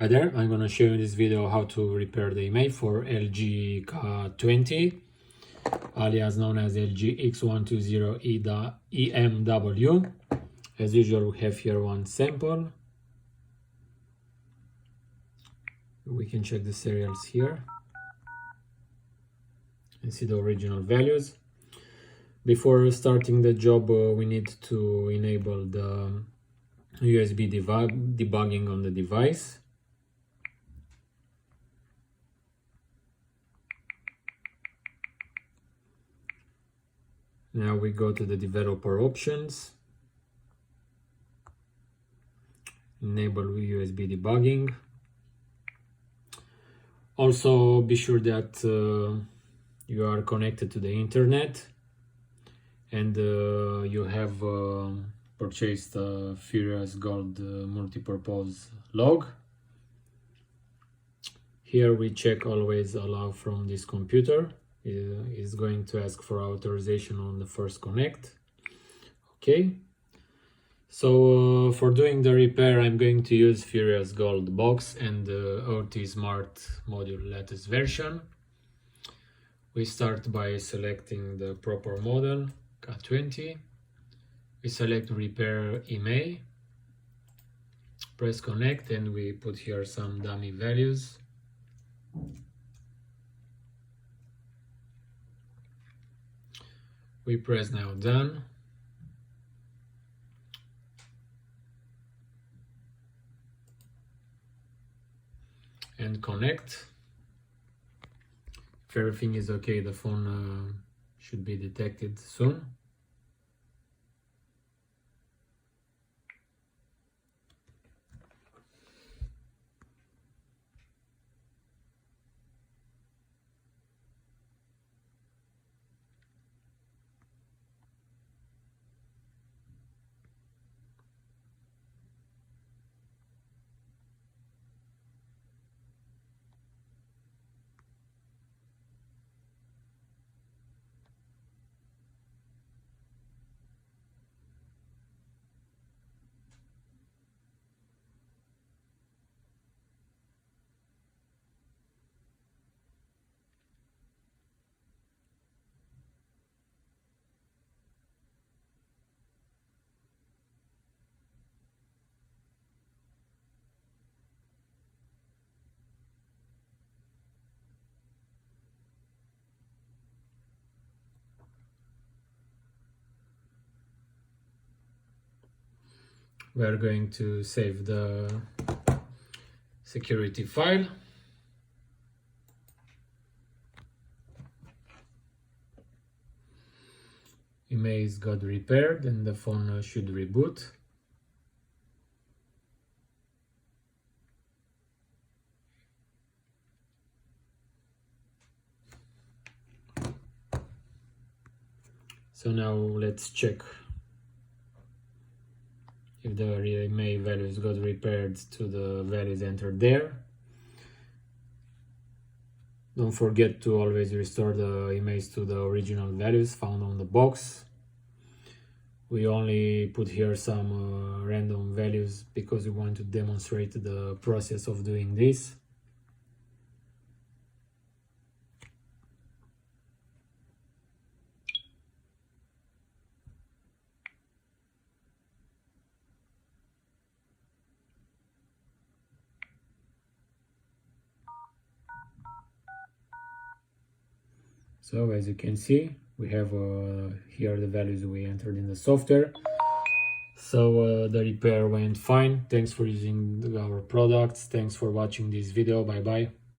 Hi there, I'm going to show you in this video how to repair the Imei for LG K20, alias known as Lm-X120Emw. As usual, we have here one sample. We can check the serials here and see the original values. Before starting the job, we need to enable the USB debugging on the device. Now we go to the developer options, enable USB debugging. Also be sure that you are connected to the internet and you have purchased a Furiousgold multipurpose log. Here we check always allow from this computer. Is going to ask for authorization on the first connect. Okay, so for doing the repair I'm going to use Furiousgold box and the OT Smart module latest version. We start by selecting the proper model K20. We select repair Imei, press connect, and we put here some dummy values. We press now done. And connect. If everything is okay, the phone should be detected soon. We are going to save the security file. Imei got repaired and the phone should reboot. So now let's check if the Imei values got repaired to the values entered there. Don't forget to always restore the Imeis to the original values found on the box. We only put here some random values because we want to demonstrate the process of doing this. So as you can see, we have here the values we entered in the software. So the repair went fine. Thanks for using our products. Thanks for watching this video. Bye bye.